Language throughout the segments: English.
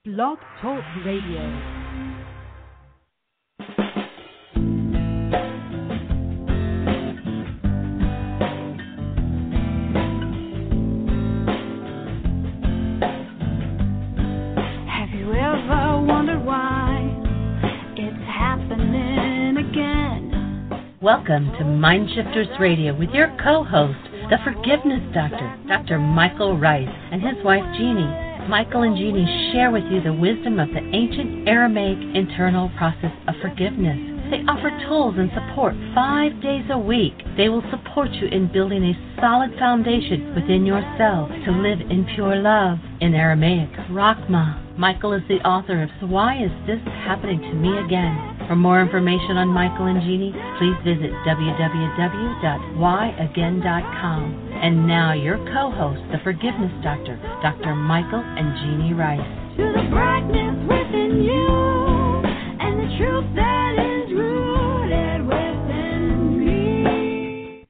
Blog Talk Radio. Welcome to MindShifters Radio with your co-host, the Forgiveness Doctor, Dr. Michael Ryce, and his wife, Jeanie. Michael and Jeanie share with you the wisdom of the ancient Aramaic internal process of forgiveness. They offer tools and support 5 days a week. They will support you in building a solid foundation within yourself to live in pure love. In Aramaic, Rachma. Michael is the author of So Why Is This Happening to Me Again? For more information on Michael and Jeanie, please visit www.whyagain.com. And now your co-host, the Forgiveness Doctor, Dr. Michael and Jeanie Ryce. To the brightness within you and the truth that is rooted within me.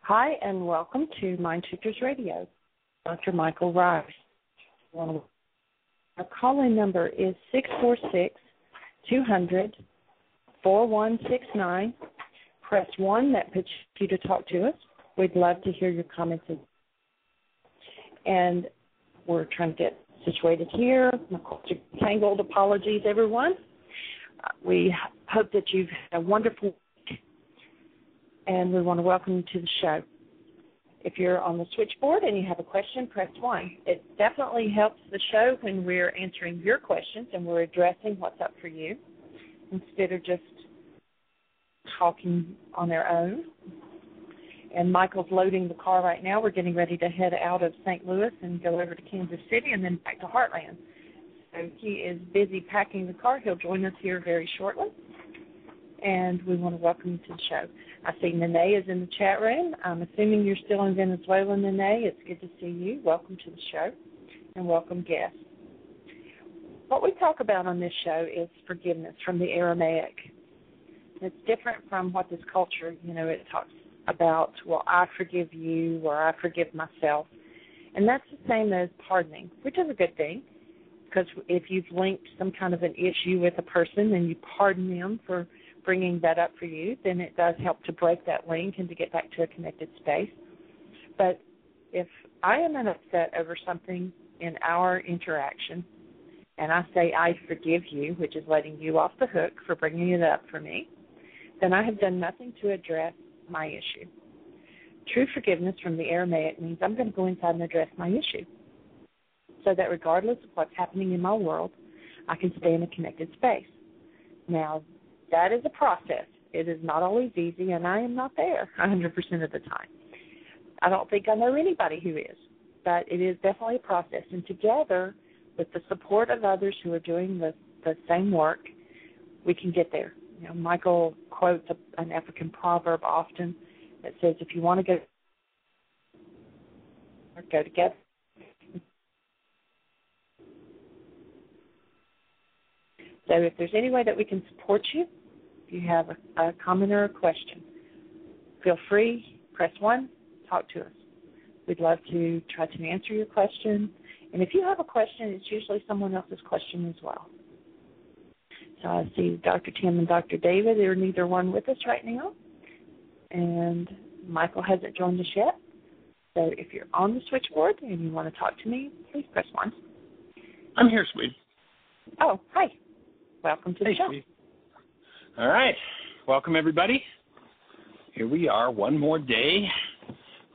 Hi, and welcome to MindShifters Radio. Dr. Michael Ryce. Our call-in number is 646-200-4169. Press 1. That puts you to talk to us. We'd love to hear your comments. And we're trying to get situated here. Tangled apologies, everyone. We hope that you've had a wonderful week, and we want to welcome you to the show. If you're on the switchboard and you have a question, press 1. It definitely helps the show when we're answering your questions and we're addressing what's up for you instead of just talking on their own. And Michael's loading the car right now. We're getting ready to head out of St. Louis and go over to Kansas City and then back to Heartland. So he is busy packing the car. He'll join us here very shortly. And we want to welcome you to the show. I see Nene is in the chat room. I'm assuming you're still in Venezuela, Nene. It's good to see you. Welcome to the show, and welcome guests. What we talk about on this show is forgiveness from the Aramaic. It's different from what this culture, it talks about, well, I forgive you or I forgive myself. And that's the same as pardoning, which is a good thing, because if you've linked some kind of an issue with a person and you pardon them for bringing that up for you, then it does help to break that link and to get back to a connected space. But if I am upset over something in our interaction and I say I forgive you, which is letting you off the hook for bringing it up for me, then I have done nothing to address my issue. True forgiveness from the Aramaic means I'm going to go inside and address my issue so that regardless of what's happening in my world, I can stay in a connected space. Now, that is a process. It is not always easy, and I am not there 100% of the time. I don't think I know anybody who is, but it is definitely a process. And together, with the support of others who are doing the same work, we can get there. Michael quotes an African proverb often that says, if you want to go together. So if there's any way that we can support you, if you have a comment or a question, feel free, press 1, talk to us. We'd love to try to answer your question. And if you have a question, it's usually someone else's question as well. So I see Dr. Tim and Dr. David. They're neither one with us right now. And Michael hasn't joined us yet. So if you're on the switchboard and you want to talk to me, please press 1. I'm here, sweet. Oh, hi. Welcome to the show. Sweet. All right. Welcome, everybody. Here we are, one more day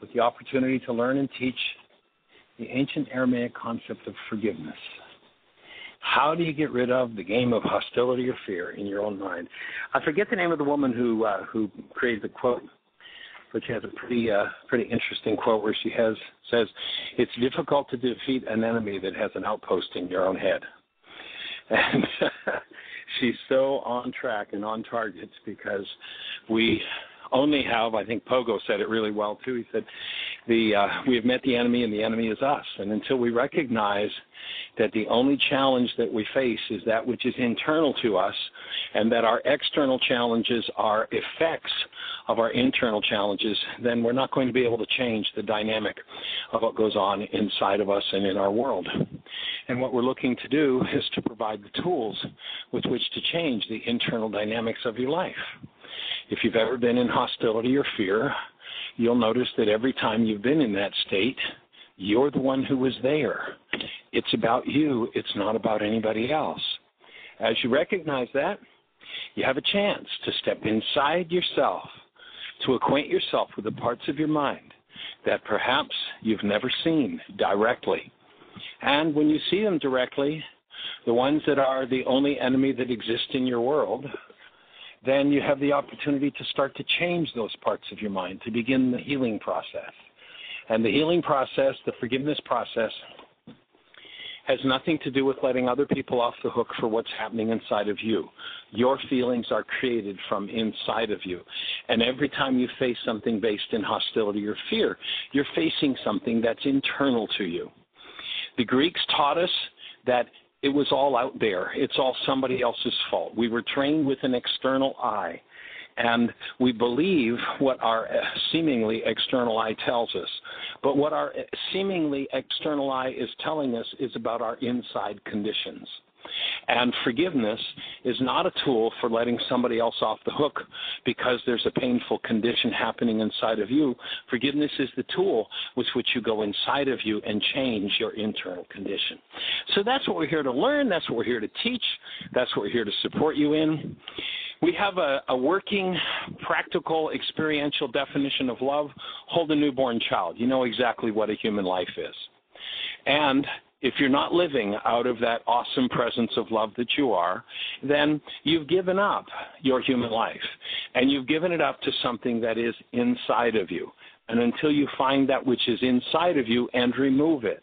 with the opportunity to learn and teach the ancient Aramaic concept of forgiveness. How do you get rid of the game of hostility or fear in your own mind? I forget the name of the woman who created the quote, but she has a pretty interesting quote where she says, it's difficult to defeat an enemy that has an outpost in your own head. And she's so on track and on target because we only have, I think Pogo said it really well too, he said, we have met the enemy and the enemy is us. And until we recognize that the only challenge that we face is that which is internal to us and that our external challenges are effects of our internal challenges, then we're not going to be able to change the dynamic of what goes on inside of us and in our world. And what we're looking to do is to provide the tools with which to change the internal dynamics of your life. If you've ever been in hostility or fear, you'll notice that every time you've been in that state, you're the one who was there. It's about you. It's not about anybody else. As you recognize that, you have a chance to step inside yourself, to acquaint yourself with the parts of your mind that perhaps you've never seen directly. And when you see them directly, the ones that are the only enemy that exists in your world, then you have the opportunity to start to change those parts of your mind, to begin the healing process. And the healing process, the forgiveness process, has nothing to do with letting other people off the hook for what's happening inside of you. Your feelings are created from inside of you. And every time you face something based in hostility or fear, you're facing something that's internal to you. The Greeks taught us that it was all out there. It's all somebody else's fault. We were trained with an external eye. And we believe what our seemingly external eye tells us. But what our seemingly external eye is telling us is about our inside conditions. And forgiveness is not a tool for letting somebody else off the hook because there's a painful condition happening inside of you. Forgiveness is the tool with which you go inside of you and change your internal condition. So that's what we're here to learn. That's what we're here to teach. That's what we're here to support you in. We have a working, practical, experiential definition of love. Hold a newborn child. You know exactly what a human life is. And if you're not living out of that awesome presence of love that you are, then you've given up your human life. And you've given it up to something that is inside of you. And until you find that which is inside of you and remove it.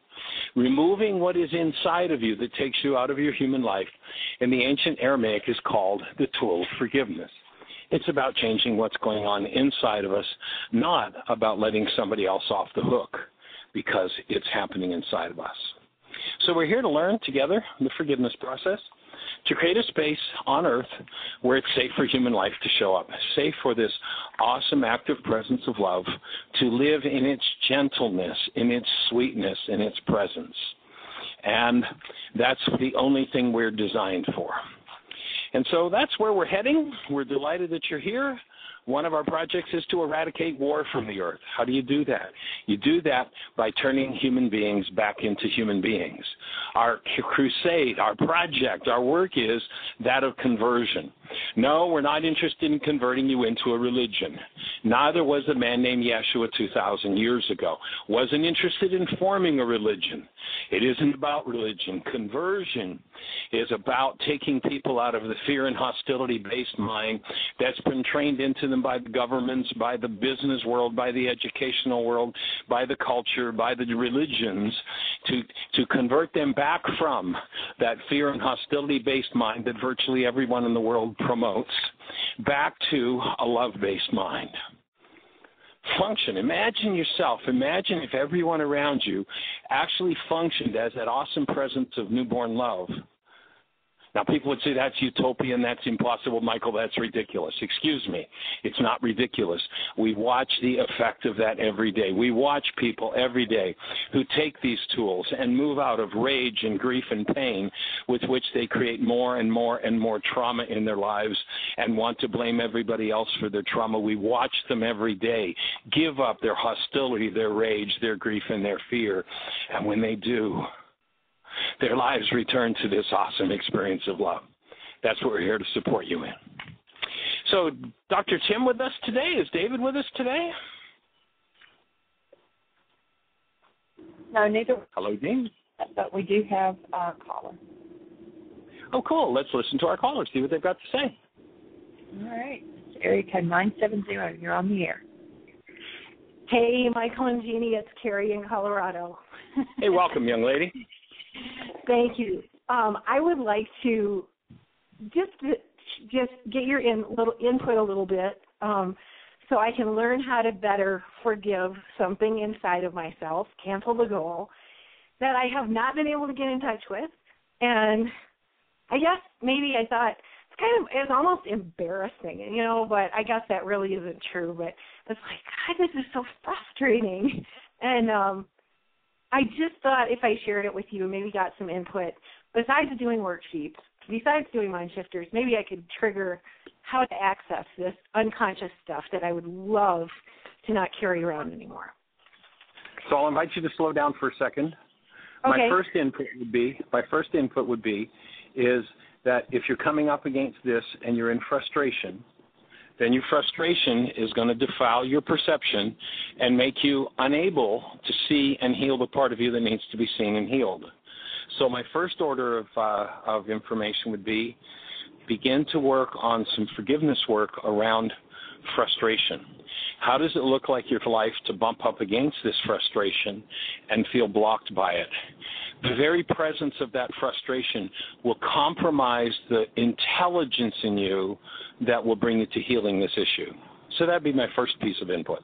Removing what is inside of you that takes you out of your human life in the ancient Aramaic is called the tool of forgiveness. It's about changing what's going on inside of us, not about letting somebody else off the hook because it's happening inside of us. So we're here to learn together the forgiveness process, to create a space on earth where it's safe for human life to show up, safe for this awesome active presence of love to live in its gentleness, in its sweetness, in its presence. And that's the only thing we're designed for. And so that's where we're heading. We're delighted that you're here. One of our projects is to eradicate war from the earth. How do you do that? You do that by turning human beings back into human beings. Our crusade, our project, our work is that of conversion. No, we're not interested in converting you into a religion. Neither was a man named Yeshua 2,000 years ago. Wasn't interested in forming a religion. It isn't about religion. Conversion is about taking people out of the fear and hostility-based mind that's been trained into them by the governments, by the business world, by the educational world, by the culture, by the religions, to convert them back from that fear and hostility-based mind that virtually everyone in the world promotes, back to a love-based mind. Function. Imagine yourself. Imagine if everyone around you actually functioned as that awesome presence of newborn love. Now, people would say that's utopian, that's impossible, Michael, that's ridiculous. Excuse me, it's not ridiculous. We watch the effect of that every day. We watch people every day who take these tools and move out of rage and grief and pain with which they create more and more and more trauma in their lives and want to blame everybody else for their trauma. We watch them every day give up their hostility, their rage, their grief, and their fear. And when they do, their lives return to this awesome experience of love. That's what we're here to support you in. So, Dr. Tim with us today? Is David with us today? No, neither. Hello, Dean. But we do have a caller. Oh, cool. Let's listen to our callers, see what they've got to say. All right. It's area code 970. You're on the air. Hey, Michael and Jeanie, it's Carrie in Colorado. Hey, welcome, young lady. Thank you. I would like to just get your input a little bit so I can learn how to better forgive something inside of myself, cancel the goal, that I have not been able to get in touch with. And I guess maybe I thought it's almost embarrassing, but I guess that really isn't true. But it's like, God, this is so frustrating. And I just thought if I shared it with you, maybe got some input. Besides doing worksheets, besides doing MindShifters, maybe I could trigger how to access this unconscious stuff that I would love to not carry around anymore. So I'll invite you to slow down for a second. Okay. My first input would be is that if you're coming up against this and you're in frustration, then your frustration is going to defile your perception and make you unable to see and heal the part of you that needs to be seen and healed. So my first order of information would be begin to work on some forgiveness work around frustration. How does it look like your life to bump up against this frustration and feel blocked by it? The very presence of that frustration will compromise the intelligence in you that will bring you to healing this issue. So that'd be my first piece of input.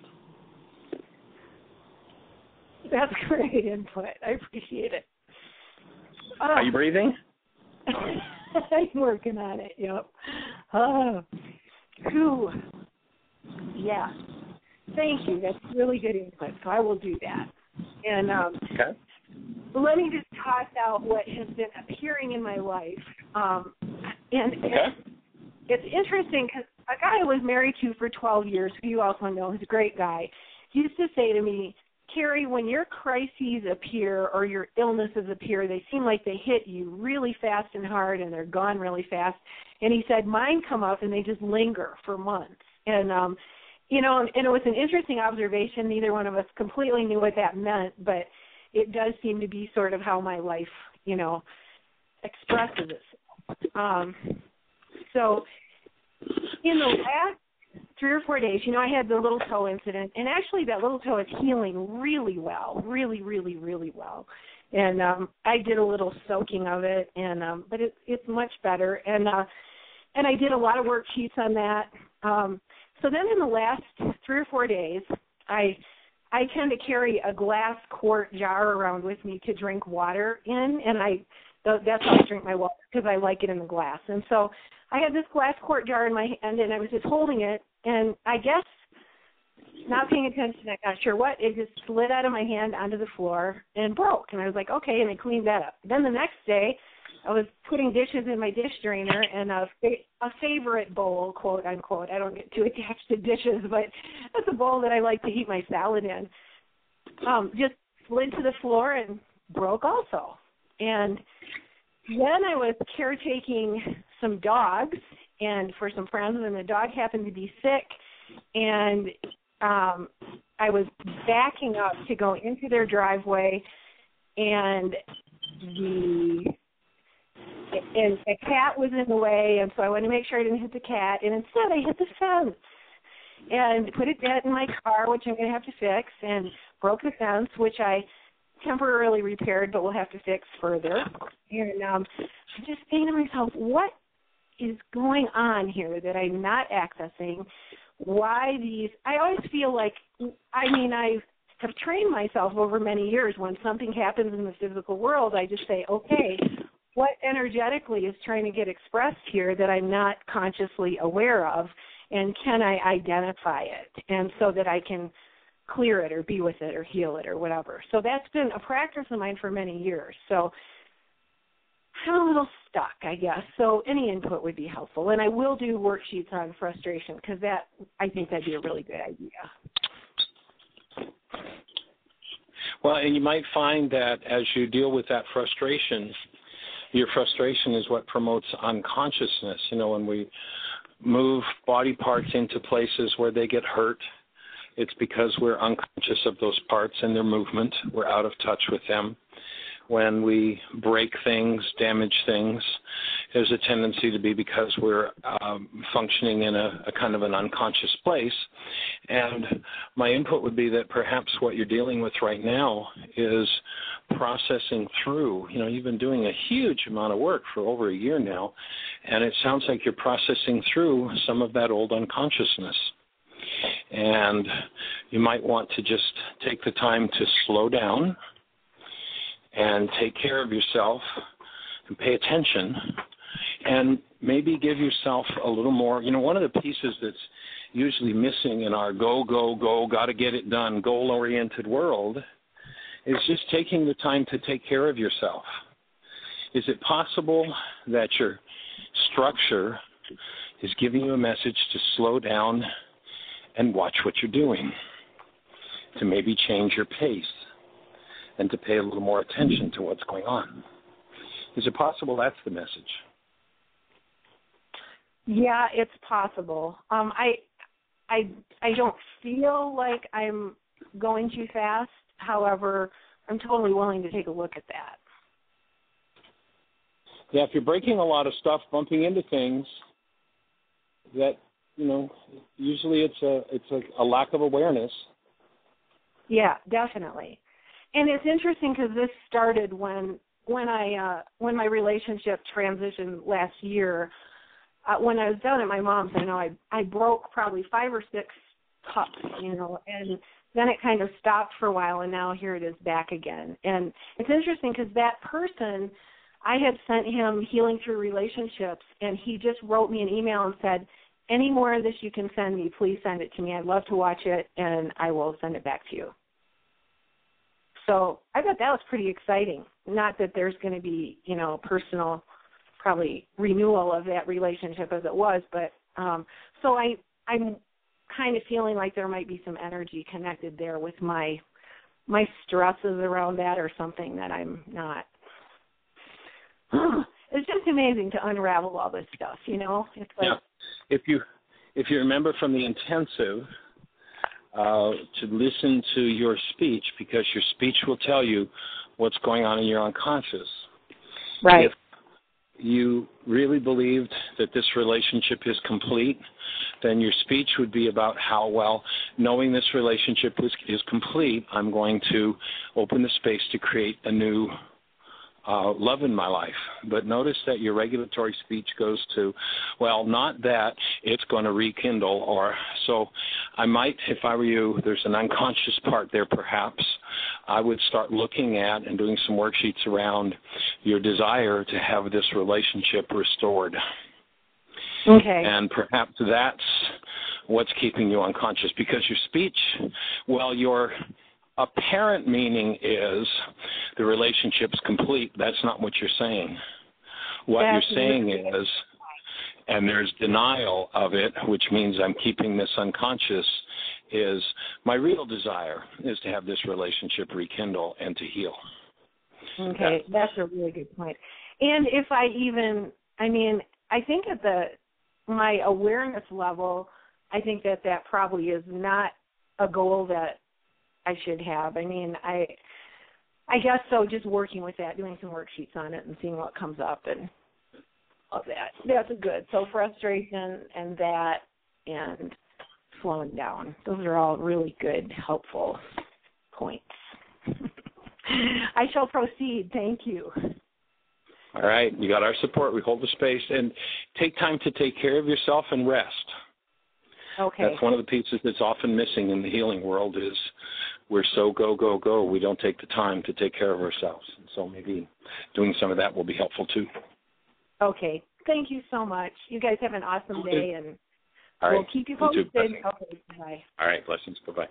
That's great input. I appreciate it. Are you breathing? I'm working on it, yep. Oh, whew. Yeah. Thank you. That's really good input, so I will do that. And okay. Let me just toss out what has been appearing in my life. It's interesting because a guy I was married to for 12 years, who you also know, is a great guy, used to say to me, Carrie, when your crises appear or your illnesses appear, they seem like they hit you really fast and hard and they're gone really fast. And he said, mine come up and they just linger for months. And, and it was an interesting observation. Neither one of us completely knew what that meant, but it does seem to be sort of how my life, expresses itself. So in the last 3 or 4 days, I had the little toe incident, and actually that little toe is healing really well, really, really, really well. And I did a little soaking of it, and but it's much better. And I did a lot of worksheets on that. So then in the last 3 or 4 days, I tend to carry a glass quart jar around with me to drink water in, and that's how I drink my water because I like it in the glass. And so I had this glass quart jar in my hand, and I was just holding it, and I guess not paying attention, I'm not sure what, it just slid out of my hand onto the floor and broke. And I was like, okay, and I cleaned that up. Then the next day, I was putting dishes in my dish drainer, and a favorite bowl, quote unquote, I don't get too attached to dishes, but that's a bowl that I like to heat my salad in, just slid to the floor and broke also. And then I was caretaking some dogs and for some friends, and the dog happened to be sick, and I was backing up to go into their driveway, and a cat was in the way, and so I wanted to make sure I didn't hit the cat, and instead I hit the fence and put a dent in my car, which I'm going to have to fix, and broke the fence, which I temporarily repaired, but we'll have to fix further. And I'm just saying to myself, what is going on here that I'm not accessing? Why these? I always feel like, I have trained myself over many years. When something happens in the physical world, I just say, okay, what energetically is trying to get expressed here that I'm not consciously aware of, and can I identify it, and so that I can clear it or be with it or heal it or whatever. So that's been a practice of mine for many years. So I'm a little stuck, I guess. So any input would be helpful. And I will do worksheets on frustration because I think that'd be a really good idea. Well, and you might find that as you deal with that frustration, your frustration is what promotes unconsciousness. When we move body parts into places where they get hurt, it's because we're unconscious of those parts and their movement. We're out of touch with them. When we break things, damage things, there's a tendency to be because we're functioning in a kind of an unconscious place. And my input would be that perhaps what you're dealing with right now is processing through. You've been doing a huge amount of work for over a year now, and it sounds like you're processing through some of that old unconsciousness. And you might want to just take the time to slow down and take care of yourself and pay attention and maybe give yourself a little more. One of the pieces that's usually missing in our go, got to get it done, goal-oriented world is just taking the time to take care of yourself. Is it possible that your structure is giving you a message to slow down and watch what you're doing, to maybe change your pace and to pay a little more attention to what's going on? Is it possible that's the message? Yeah, it's possible. I don't feel like I'm going too fast. However, I'm totally willing to take a look at that. Yeah, if you're breaking a lot of stuff, bumping into things, that, usually it's a lack of awareness. Yeah, definitely. And it's interesting because this started when my relationship transitioned last year. When I was down at my mom's, I broke probably 5 or 6 cups, and then it kind of stopped for a while, and now here it is back again. And it's interesting because that person, I had sent him Healing Through Relationships, and he just wrote me an email and said, any more of this you can send me, please send it to me. I'd love to watch it, and I will send it back to you. So I thought that was pretty exciting. Not that there's going to be, personal probably renewal of that relationship as it was, but so I'm kind of feeling like there might be some energy connected there with my stresses around that or something that I'm not. It's just amazing to unravel all this stuff, It's like, yeah. If you remember from the intensive, to listen to your speech, because your speech will tell you what's going on in your unconscious. Right. If you really believed that this relationship is complete, then your speech would be about how, well, knowing this relationship is complete, I'm going to open the space to create a new love in my life. But notice that your regulatory speech goes to, well, not that, it's going to rekindle, or so I might, if I were you, there's an unconscious part there perhaps, I would start looking at and doing some worksheets around your desire to have this relationship restored. Okay. And perhaps that's what's keeping you unconscious, because your speech, well, your apparent meaning is the relationship's complete. That's not what you're saying. What you're saying is, and there's denial of it, which means I'm keeping this unconscious, is my real desire is to have this relationship rekindle and to heal. Okay, that's a really good point. And if I think at my awareness level, I think that probably is not a goal that I should have. I guess so, just working with that, doing some worksheets on it and seeing what comes up and all that. That's good. So frustration and that and slowing down. Those are all really good, helpful points. I shall proceed. Thank you. All right. You got our support. We hold the space. And take time to take care of yourself and rest. Okay. That's one of the pieces that's often missing in the healing world is we're so go, go, go. We don't take the time to take care of ourselves. So maybe doing some of that will be helpful too. Okay. Thank you so much. You guys have an awesome day, and all right. We'll keep you posted. Okay, bye. All right. Blessings. Bye-bye.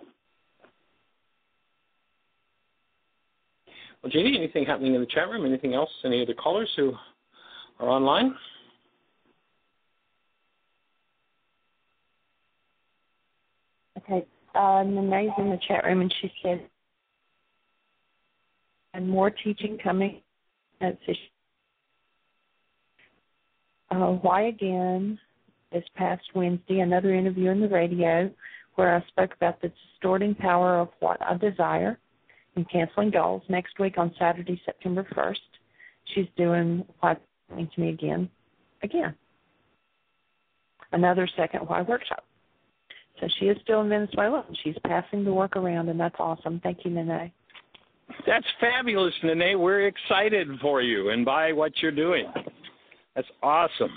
Well, Jeanie, anything happening in the chat room? Anything else? Any other callers who are online? Okay. Nene's in the chat room, and she said, and more teaching coming. Why again? This past Wednesday, another interview on the radio where I spoke about the distorting power of what I desire and canceling goals. Next week on Saturday, September 1st, she's doing Why to me again. Another second Why workshop. So she is still in Venezuela, and she's passing the work around, and that's awesome. Thank you, Nene. That's fabulous, Nene. We're excited for you and by what you're doing. That's awesome.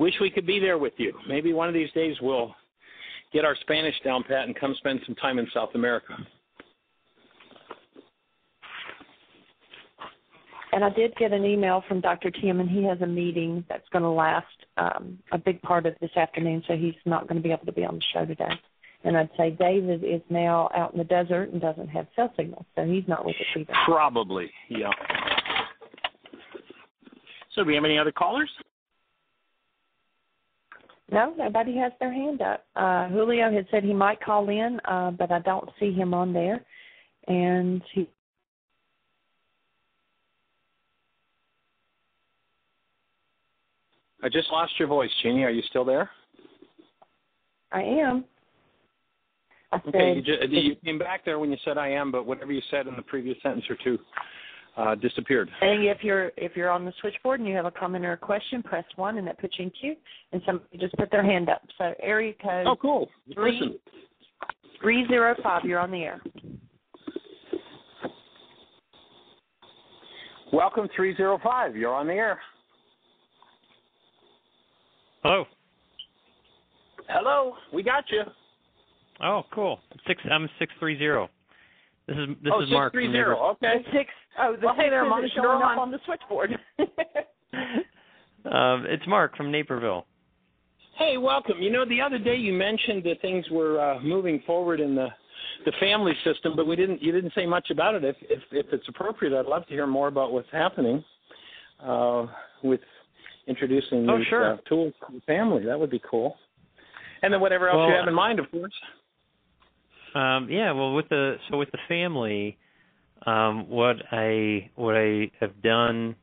Wish we could be there with you. Maybe one of these days we'll get our Spanish down pat and come spend some time in South America. And I did get an email from Dr. Tim, and he has a meeting that's going to last a big part of this afternoon, so he's not going to be able to be on the show today. And I'd say David is now out in the desert and doesn't have cell signal, so he's not with us either. Probably, yeah. So do we have any other callers? No, nobody has their hand up. Julio had said he might call in, but I don't see him on there. And I just lost your voice, Jeanie. Are you still there? I am. Okay, you came back there when you said I am, but whatever you said in the previous sentence or two disappeared. And if you're on the switchboard and you have a comment or a question, press 1, and that puts you in queue. And somebody just put their hand up. So area code. Oh, cool. 305. You're on the air. Welcome, 305. You're on the air. Hello. Hello. We got you. Oh, cool. I'm 630. This is Mark. 630. Okay. Hey there, Mark. Showing up on the switchboard. It's Mark from Naperville. Hey, welcome. You know, the other day you mentioned that things were moving forward in the family system, but you didn't say much about it. If it's appropriate, I'd love to hear more about what's happening with introducing these tools to the family. That would be cool. And then whatever else you have in mind, of course. Well, with the family, what I have done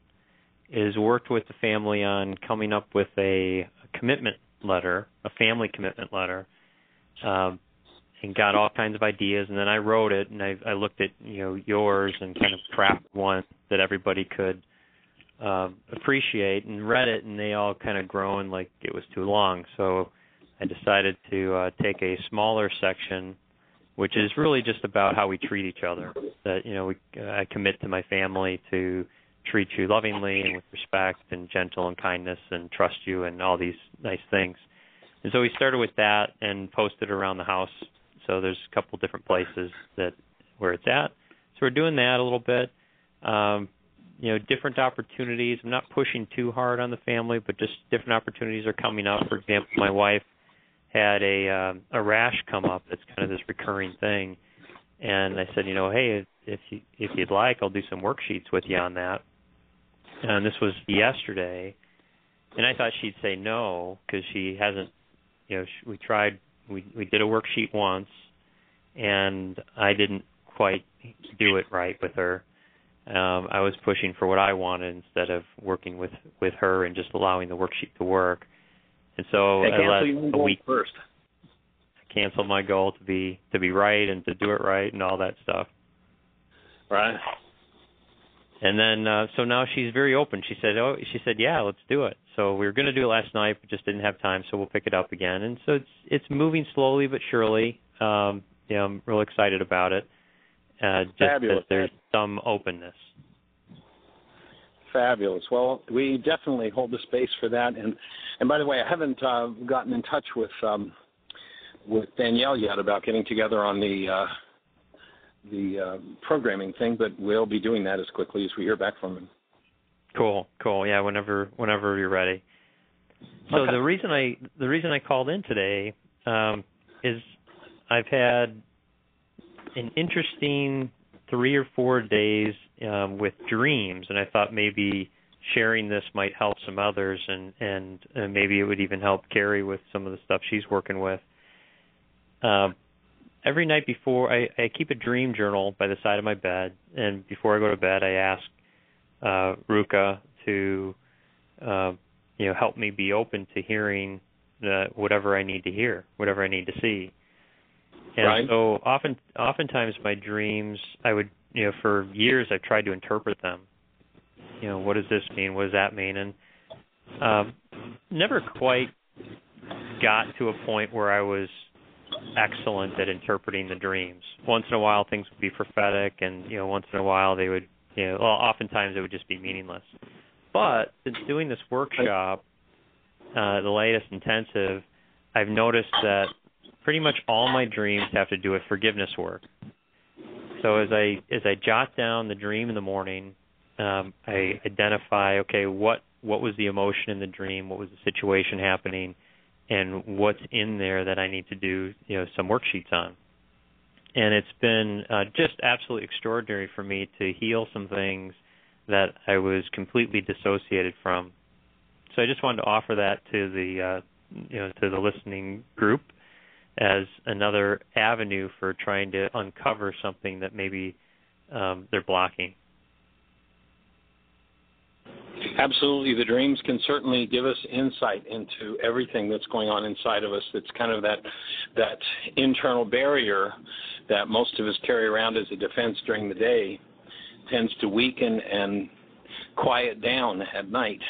is worked with the family on coming up with a commitment letter, a family commitment letter, and got all kinds of ideas. And then I wrote it, and I looked at yours and kind of crafted one that everybody could appreciate, and read it, and they all kind of groaned like it was too long. So I decided to take a smaller section, which is really just about how we treat each other. That I commit to my family to treat you lovingly and with respect and gentle and kindness and trust you and all these nice things. And so we started with that and posted around the house. So there's a couple different places where it's at. So we're doing that a little bit. Different opportunities. I'm not pushing too hard on the family, but just different opportunities are coming up. For example, my wife had a rash come up that's kind of this recurring thing, and I said, hey, if you'd like, I'll do some worksheets with you on that. And this was yesterday, and I thought she'd say no because she hasn't. We tried. We did a worksheet once, and I didn't quite do it right with her. I was pushing for what I wanted instead of working with her and just allowing the worksheet to work. And so I let a week first. Cancel my goal to be right and to do it right and all that stuff. Right. And then so now she's very open. She said, yeah, let's do it. So we were going to do it last night, but just didn't have time, so we'll pick it up again. And so it's moving slowly but surely. I'm real excited about it. Just Fabulous. that there's some openness. Fabulous. Well, we definitely hold the space for that. And by the way, I haven't gotten in touch with Danielle yet about getting together on the programming thing, but we'll be doing that as quickly as we hear back from him. Cool. Yeah, whenever you're ready. So okay. the reason I called in today is I've had an interesting 3 or 4 days with dreams, and I thought maybe sharing this might help some others, and maybe it would even help Carrie with some of the stuff she's working with. Every night before, I keep a dream journal by the side of my bed, and before I go to bed, I ask Ruka to help me be open to hearing whatever I need to hear, whatever I need to see. And right. So oftentimes my dreams, I would, for years I've tried to interpret them. What does this mean? What does that mean? And never quite got to a point where I was excellent at interpreting the dreams. Once in a while things would be prophetic, and once in a while they would, oftentimes it would just be meaningless. But since doing this workshop, the latest intensive, I've noticed that pretty much all my dreams have to do with forgiveness work. So as I jot down the dream in the morning, I identify, okay, what was the emotion in the dream, what was the situation happening, and what's in there that I need to do, some worksheets on. And it's been just absolutely extraordinary for me to heal some things that I was completely dissociated from. So I just wanted to offer that to the listening group as another avenue for trying to uncover something that maybe they're blocking. Absolutely. The dreams can certainly give us insight into everything that's going on inside of us. It's kind of that internal barrier that most of us carry around as a defense during the day tends to weaken and quiet down at night.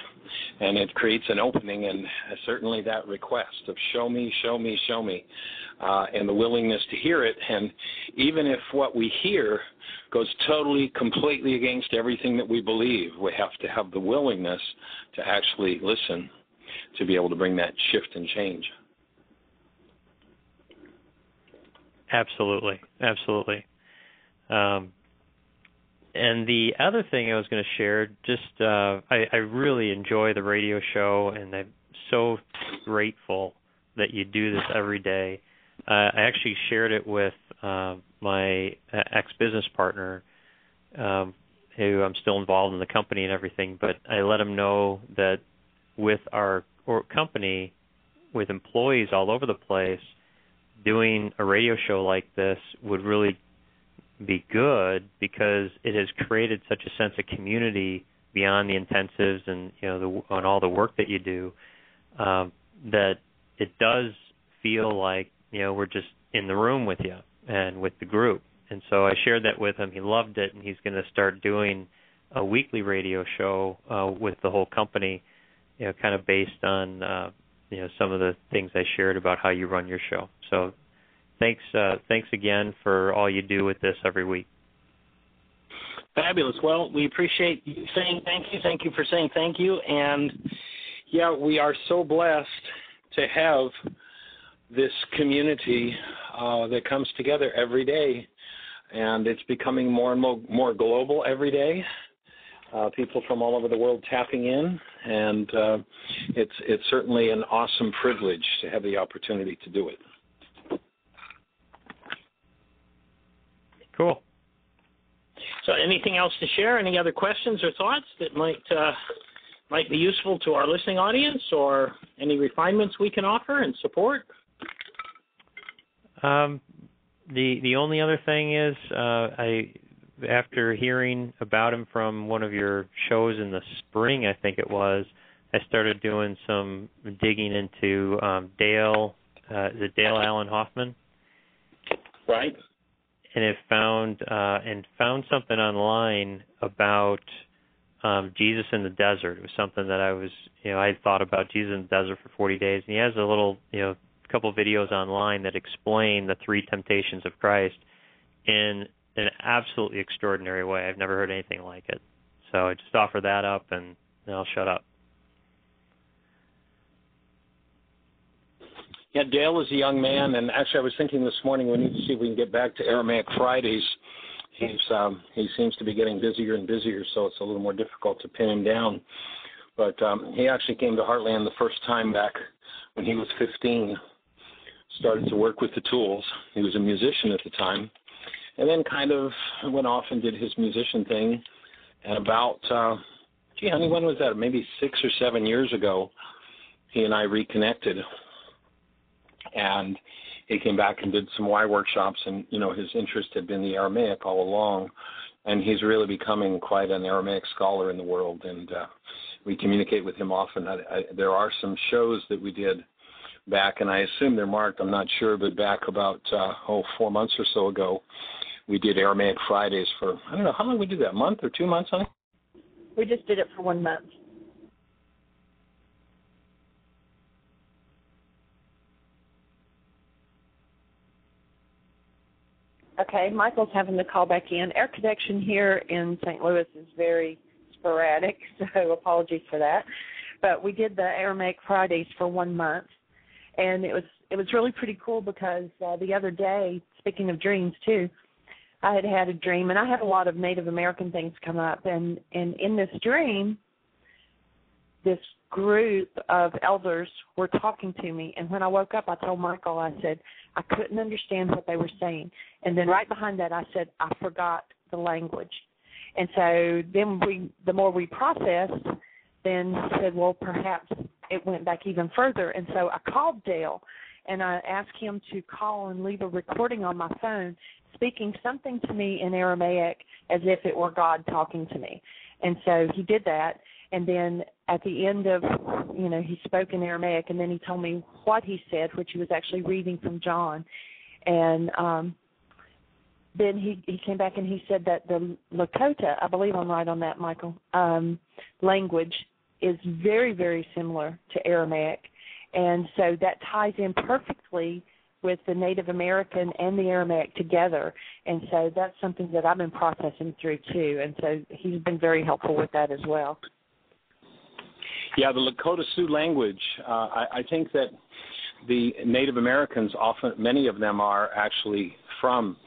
And it creates an opening, and certainly that request of show me, show me, show me, and the willingness to hear it. And even if what we hear goes totally, completely against everything that we believe, we have to have the willingness to actually listen to be able to bring that shift and change. Absolutely, absolutely. And the other thing I was going to share, I really enjoy the radio show, and I'm so grateful that you do this every day. I actually shared it with my ex-business partner, who I'm still involved in the company and everything, but I let him know that with our company, with employees all over the place, doing a radio show like this would really be good because it has created such a sense of community beyond the intensives and on all the work that you do, that it does feel like we're just in the room with you and with the group. And so I shared that with him. He loved it, and he's going to start doing a weekly radio show with the whole company, kind of based on some of the things I shared about how you run your show. So thanks again for all you do with this every week. Fabulous. Well, we appreciate you saying thank you. Thank you for saying thank you. And, we are so blessed to have this community that comes together every day. And it's becoming more and more global every day. People from all over the world tapping in. And it's certainly an awesome privilege to have the opportunity to do it. Cool. So anything else to share? Any other questions or thoughts that might be useful to our listening audience, or any refinements we can offer and support? The only other thing is after hearing about him from one of your shows in the spring, I think it was, I started doing some digging into Dale Allen Hoffman? Right. And it found something online about Jesus in the desert. It was something that I had thought about Jesus in the desert for 40 days. And he has a little, couple videos online that explain the 3 temptations of Christ in an absolutely extraordinary way. I've never heard anything like it. So I just offer that up, and then I'll shut up. Yeah, Dale is a young man, and actually I was thinking this morning we need to see if we can get back to Aramaic Fridays. He seems to be getting busier and busier, so it's a little more difficult to pin him down. But he actually came to Heartland the first time back when he was 15, started to work with the tools. He was a musician at the time, and then kind of went off and did his musician thing. And about, honey, when was that? Maybe 6 or 7 years ago, he and I reconnected. And he came back and did some Y workshops, and, his interest had been the Aramaic all along. And he's really becoming quite an Aramaic scholar in the world, and we communicate with him often. There are some shows that we did back, and I assume they're marked, I'm not sure, but back about, 4 months or so ago, we did Aramaic Fridays for, I don't know, how long we did that, a month or 2 months, honey? We just did it for 1 month. Okay, Michael's having to call back in. Air connection here in St. Louis is very sporadic, so apologies for that. But we did the Aramaic Fridays for 1 month, and it was really pretty cool because the other day, speaking of dreams too, I had a dream, and I had a lot of Native American things come up, and in this dream, this group of elders were talking to me, and when I woke up, I told Michael, I said, I couldn't understand what they were saying. And then right behind that, I said, I forgot the language. And so then the more we processed, then said, well, perhaps it went back even further. And so I called Dale, and I asked him to call and leave a recording on my phone, speaking something to me in Aramaic as if it were God talking to me. And so he did that. And then at the end of, he spoke in Aramaic, and then he told me what he said, which he was actually reading from John. And then he came back and he said that the Lakota, I believe I'm right on that, Michael, language is very, very similar to Aramaic. And so that ties in perfectly with the Native American and the Aramaic together. And so that's something that I've been processing through too. And so he's been very helpful with that as well. Yeah, the Lakota Sioux language, I think that the Native Americans, often many of them are actually from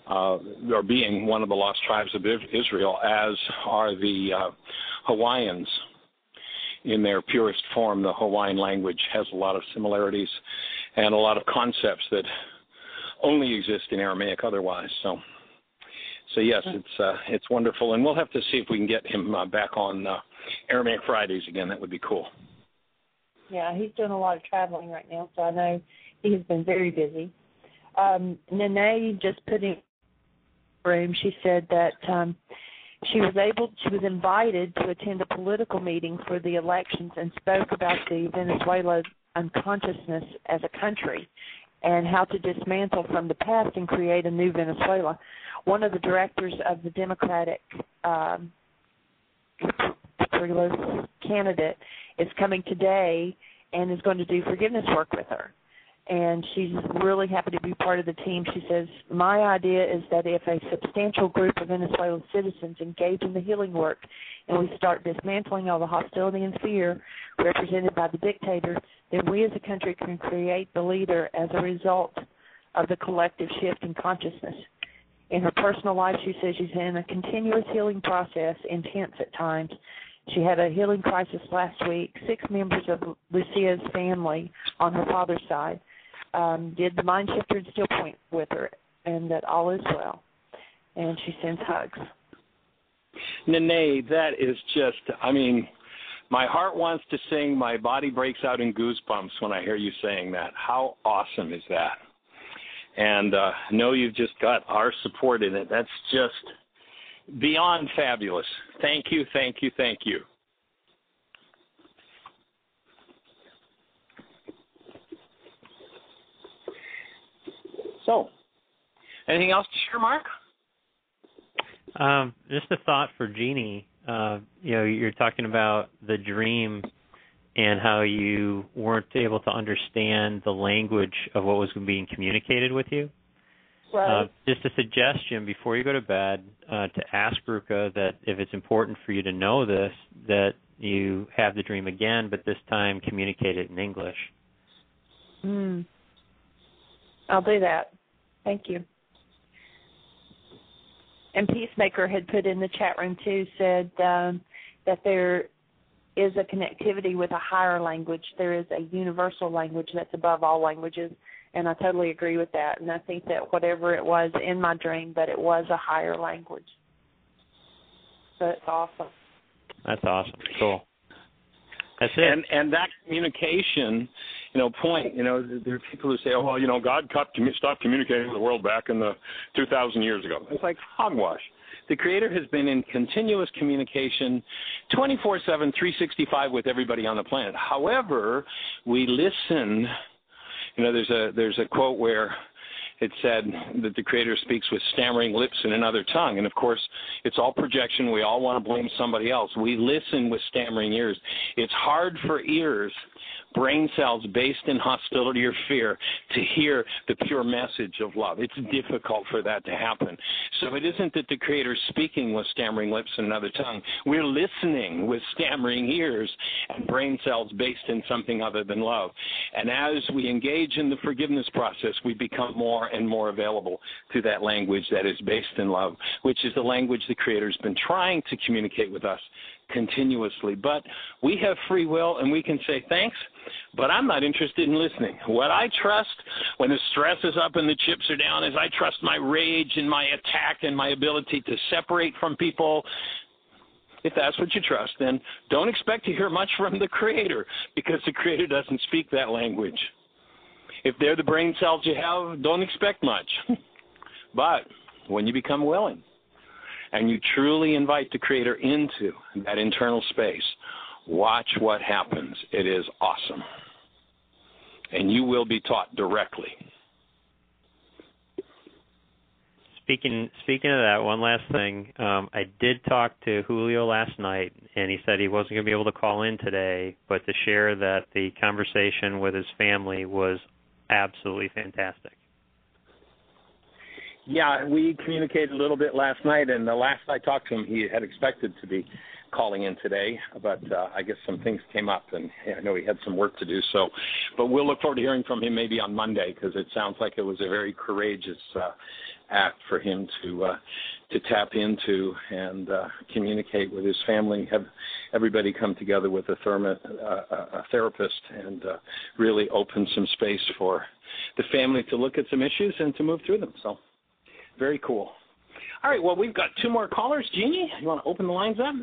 or being one of the lost tribes of Israel, as are the Hawaiians. In their purest form, the Hawaiian language has a lot of similarities and a lot of concepts that only exist in Aramaic otherwise. So yes, it's wonderful, and we'll have to see if we can get him back on Aramaic Fridays again. That would be cool. Yeah, he's doing a lot of traveling right now, so I know he has been very busy. Nene just put in the room. She said that she was invited to attend a political meeting for the elections and spoke about the Venezuela unconsciousness as a country and how to dismantle from the past and create a new Venezuela. One of the directors of the Democratic candidate is coming today and is going to do forgiveness work with her. And she's really happy to be part of the team. She says, my idea is that if a substantial group of Venezuelan citizens engage in the healing work and we start dismantling all the hostility and fear represented by the dictator, then we as a country can create the leader as a result of the collective shift in consciousness. In her personal life, she says she's in a continuous healing process, intense at times. She had a healing crisis last week. 6 members of Lucia's family on her father's side did the MindShifters still point with her, and that all is well. And she sends hugs. Nene, that is just, my heart wants to sing. My body breaks out in goosebumps when I hear you saying that. How awesome is that? And know you've just got our support in it. That's just beyond fabulous. Thank you, thank you, thank you. So, anything else to share, Mark? Just a thought for Jeanie. You're talking about the dream and how you weren't able to understand the language of what was being communicated with you. Right. Just a suggestion before you go to bed to ask Ruka that if it's important for you to know this, that you have the dream again, but this time communicate it in English. I'll do that. Thank you. And Peacemaker had put in the chat room, too, said that there is a connectivity with a higher language. There is a universal language that's above all languages, and I totally agree with that. And I think that whatever it was in my dream, that it was a higher language. So it's awesome. That's awesome. Cool. That's it. And that communication, point, there are people who say, oh, well, God stopped communicating with the world back in the 2,000 years ago. It's like hogwash. The Creator has been in continuous communication 24/7, 365 with everybody on the planet. However, we listen. There's a quote where it said that the Creator speaks with stammering lips and another tongue. And, of course, it's all projection. We all want to blame somebody else. We listen with stammering ears. It's hard for ears, brain cells based in hostility or fear, to hear the pure message of love. It's difficult for that to happen. So it isn't that the Creator is speaking with stammering lips and another tongue. We're listening with stammering ears and brain cells based in something other than love. And as we engage in the forgiveness process, we become more and more available to that language that is based in love, which is the language the Creator's been trying to communicate with us continuously. But we have free will, and we can say thanks, but I'm not interested in listening. What I trust when the stress is up and the chips are down is I trust my rage and my attack and my ability to separate from people. If that's what you trust, then don't expect to hear much from the Creator, because the Creator doesn't speak that language. If they're the brain cells you have, don't expect much. But when you become willing and you truly invite the Creator into that internal space, watch what happens. It is awesome. And you will be taught directly. Speaking of that, one last thing. I did talk to Julio last night, and he said he wasn't going to be able to call in today, but to share that the conversation with his family was absolutely fantastic. Yeah, we communicated a little bit last night, and the last I talked to him, he had expected to be calling in today, but I guess some things came up, and I know he had some work to do. So, but we'll look forward to hearing from him maybe on Monday, because it sounds like it was a very courageous act for him to tap into and communicate with his family, have everybody come together with a therapist, and really open some space for the family to look at some issues and to move through them. So, very cool. All right, well, we've got two more callers. Jeanie, you want to open the lines up?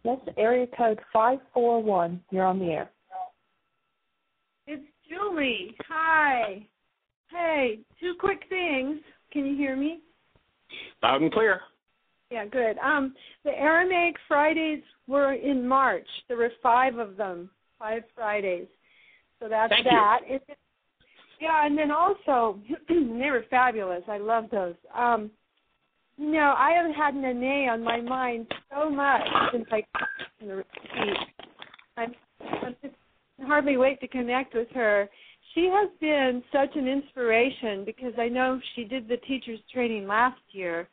That's area code 541. You're on the air. It's Julie. Hi. Hey, two quick things. Can you hear me? Loud and clear. Yeah, good. The Aramaic Fridays were in March. There were 5 of them, 5 Fridays. So that's Thank that. you. Yeah, and then also, they were fabulous. I love those. I have had Nene on my mind so much since I got in the retreat. I'm just hardly wait to connect with her. She has been such an inspiration, because I know she did the teacher's training last year,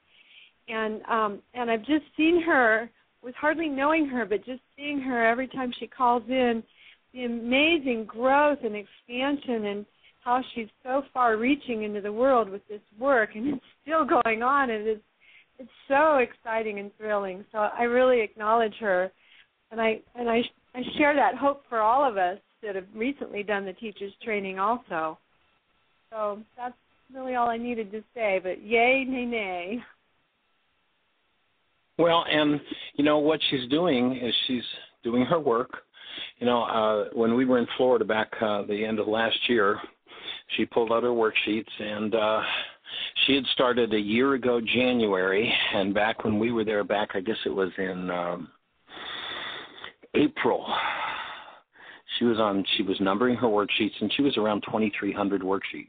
and I've just seen her, with hardly knowing her, but just seeing her every time she calls in, the amazing growth and expansion, and how she's so far-reaching into the world with this work, and it's still going on, and it's so exciting and thrilling. So I really acknowledge her, and I share that hope for all of us that have recently done the teacher's training also. So that's really all I needed to say, but yay, nay, nay. Well, and, what she's doing is she's doing her work. When we were in Florida back the end of last year, she pulled out her worksheets, and she had started a year ago, January, and back when we were there I guess it was in April, she was numbering her worksheets, and she was around 2,300 worksheets.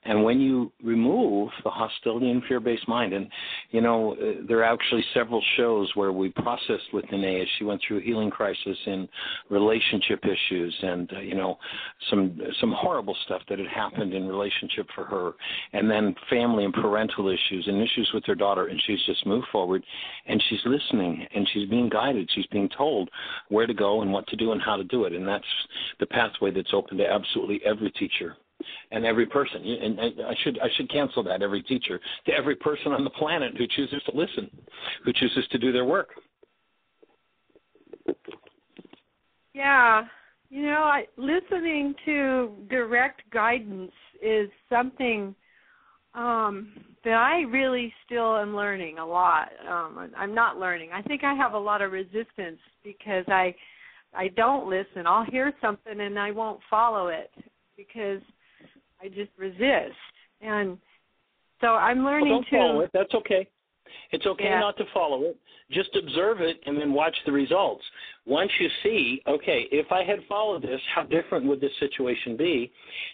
And when you remove the hostility and fear-based mind, and, there are actually several shows where we processed with Nene as she went through a healing crisis in relationship issues and, some horrible stuff that had happened in relationship for her, and then family and parental issues and issues with her daughter, and she's just moved forward, and she's listening, and she's being guided. She's being told where to go and what to do and how to do it, and that's the pathway that's open to absolutely every teacher. And every person, and I should cancel that, every teacher, to every person on the planet who chooses to listen, who chooses to do their work. Yeah, listening to direct guidance is something that I really still am learning a lot. I'm not learning. I think I have a lot of resistance because I don't listen. I'll hear something and I won't follow it because I just resist. And so I'm learning to... Don't follow it. That's okay. It's okay not to follow it. Just observe it and then watch the results. Once you see, okay, if I had followed this, how different would this situation be?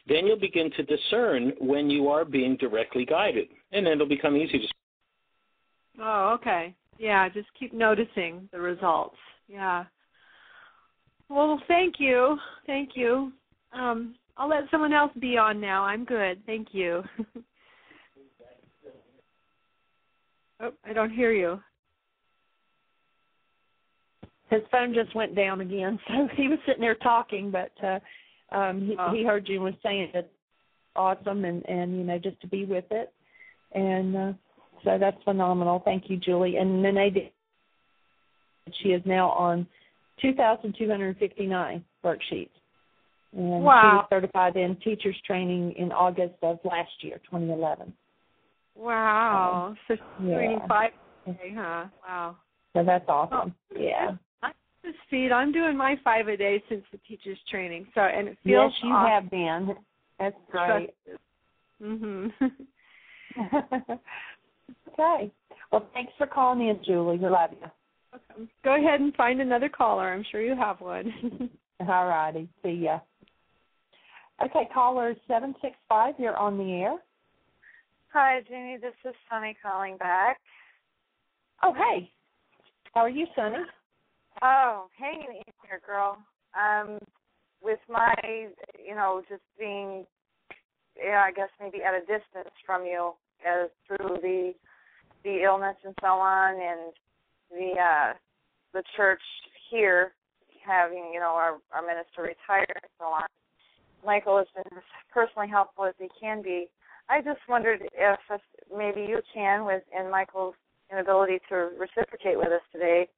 Then you'll begin to discern when you are being directly guided. And then it'll become easy to... Oh, okay. Yeah, just keep noticing the results. Yeah. Well, thank you. Thank you. I'll let someone else be on now. I'm good. Thank you. Oh, I don't hear you. His phone just went down again, so he was sitting there talking, but he heard you and was saying it's awesome and just to be with it. And so that's phenomenal. Thank you, Julie. And Nene did She is now on 2,259 worksheets. And Wow. she was certified in teacher's training in August of last year, 2011. Wow. So she's doing Yeah. 5 a day, huh? Wow. So that's awesome. Yeah. I'm doing my 5 a day since the teacher's training. So, and it Yes, feels you awesome. have been. That's great. Mhm. Okay. Well, thanks for calling in, Julie. We love you. Okay. Go ahead and find another caller. I'm sure you have one. All righty. See ya. Okay, caller 765, you're on the air. Hi, Jeanie. This is Sunny calling back. Oh, hey. How are you, Sunny? Oh, hanging in here, girl. With my, just being, I guess maybe at a distance from you as through the illness and so on, and the church here having, our minister retire and so on. Michael has been as personally helpful as he can be. I just wondered if maybe you can, in Michael's inability to reciprocate with us today,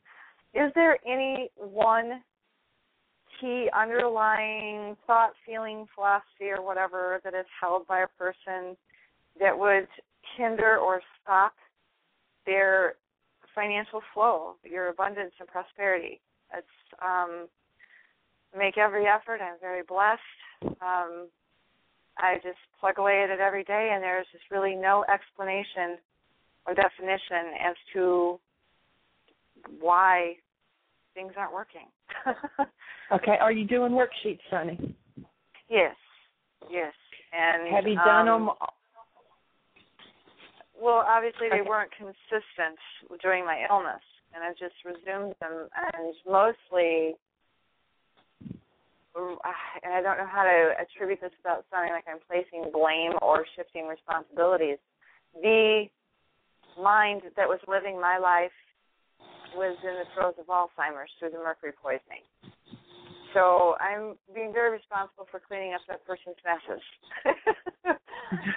is there any one key underlying thought, feeling, philosophy, or whatever that is held by a person that would hinder or stop their financial flow, your abundance and prosperity? It's make every effort. I'm very blessed. I just plug away at it every day, and there's just really no explanation or definition as to why things aren't working. Okay, are you doing worksheets, Sunny? Yes. And have you done them? Well, obviously they weren't consistent during my illness, and I just resumed them, and mostly, and I don't know how to attribute this without sounding like I'm placing blame or shifting responsibilities. The mind that was living my life was in the throes of Alzheimer's through the mercury poisoning. So I'm being very responsible for cleaning up that person's messes.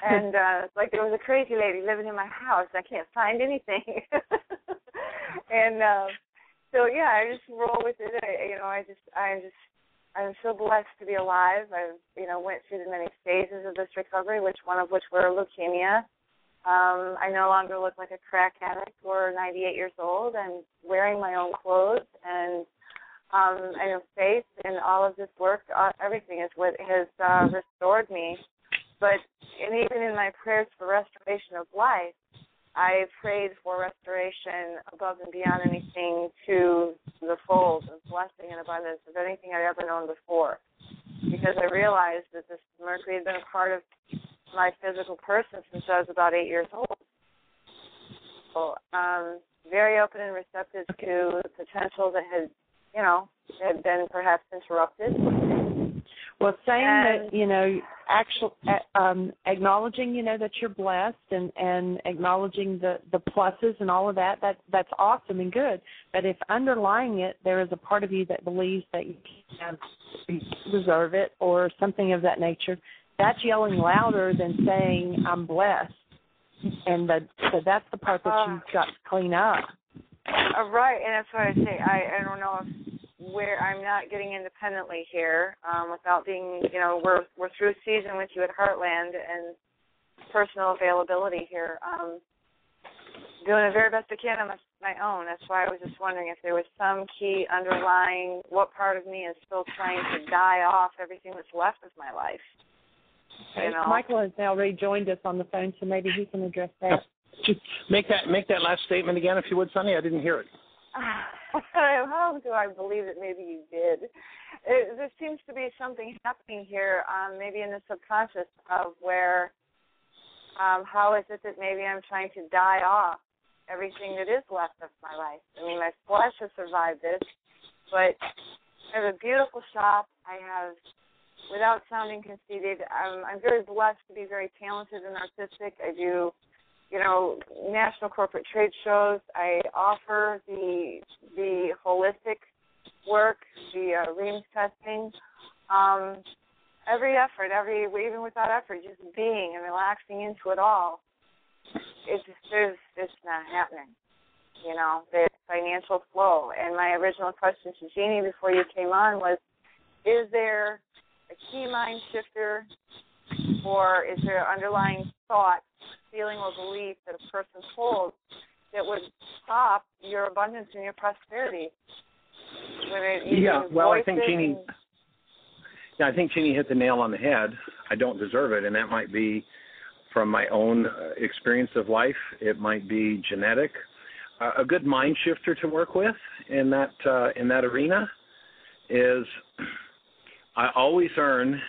And like there was a crazy lady living in my house. I can't find anything. And so yeah, I just roll with it. I'm so blessed to be alive. I went through the many phases of this recovery, one of which were leukemia. I no longer look like a crack addict or 98 years old. I'm wearing my own clothes, and I have faith in all of this work. Everything is what has restored me. But even in my prayers for restoration of life, I prayed for restoration above and beyond anything to the fold of blessing and abundance of anything I'd ever known before. Because I realized that this mercury had been a part of my physical person since I was about 8 years old. So very open and receptive to the potential that had been perhaps interrupted. Well, saying that, acknowledging, that you're blessed and acknowledging the pluses and all of that's awesome and good. But if underlying it, there is a part of you that believes that you can't deserve it or something of that nature, that's yelling louder than saying, I'm blessed. And so that's the part that you've got to clean up. Right, and that's what I say. I don't know where I'm not getting independently here without being, we're through a season with you at Heartland and personal availability here. Doing the very best I can on my own. That's why I was just wondering if there was some key underlying, what part of me is still trying to die off everything that's left of my life. Okay. Michael has now rejoined us on the phone, so maybe he can address that. Just make that last statement again, if you would, Sonny. I didn't hear it. How do I believe that maybe you did? There seems to be something happening here, maybe in the subconscious of where, how is it that maybe I'm trying to die off everything that is left of my life? I mean, my flesh has survived this, but I have a beautiful shop. I have, without sounding conceited, I'm very blessed to be very talented and artistic. I do, national corporate trade shows. I offer the holistic work, the Reams testing. Every effort, even without effort, just being and relaxing into it all. It's not happening. the financial flow. And my original question to Jeanie before you came on was, is there a key mind shifter, or is there an underlying thought, feeling, or belief that a person holds that would stop your abundance and your prosperity? I think Jeanie. Yeah, I think Jeanie hit the nail on the head. I don't deserve it, and that might be from my own experience of life. It might be genetic. A good mind shifter to work with in that arena is I always earn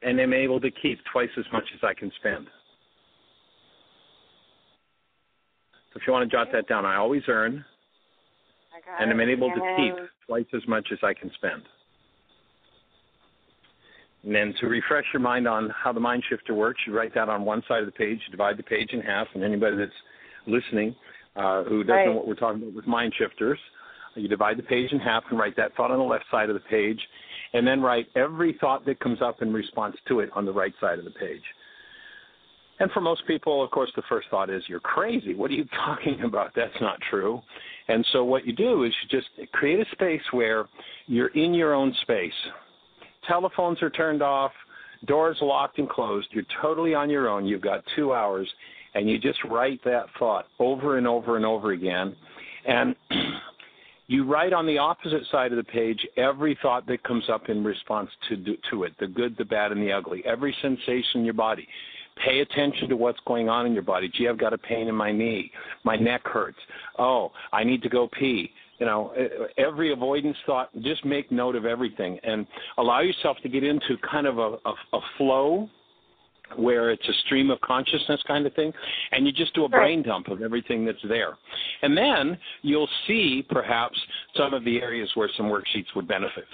and am able to keep twice as much as I can spend. So if you want to jot that down, I always earn and am able to keep twice as much as I can spend. And then to refresh your mind on how the mind shifter works, you write that on one side of the page, you divide the page in half, and anybody that's listening who doesn't know what we're talking about with mind shifters, you divide the page in half and write that thought on the left side of the page, and then write every thought that comes up in response to it on the right side of the page. And for most people, of course, the first thought is, you're crazy. What are you talking about? That's not true. And so what you do is you just create a space where you're in your own space. Telephones are turned off, doors locked and closed. You're totally on your own. You've got 2 hours, and you just write that thought over and over and over again. And you write on the opposite side of the page every thought that comes up in response to it, the good, the bad, and the ugly, every sensation in your body. Pay attention to what's going on in your body. Gee, I've got a pain in my knee. My neck hurts. Oh, I need to go pee. Every avoidance thought, just make note of everything and allow yourself to get into kind of a flow where it's a stream of consciousness kind of thing, and you just do a brain dump of everything that's there. And then you'll see perhaps some of the areas where some worksheets would benefit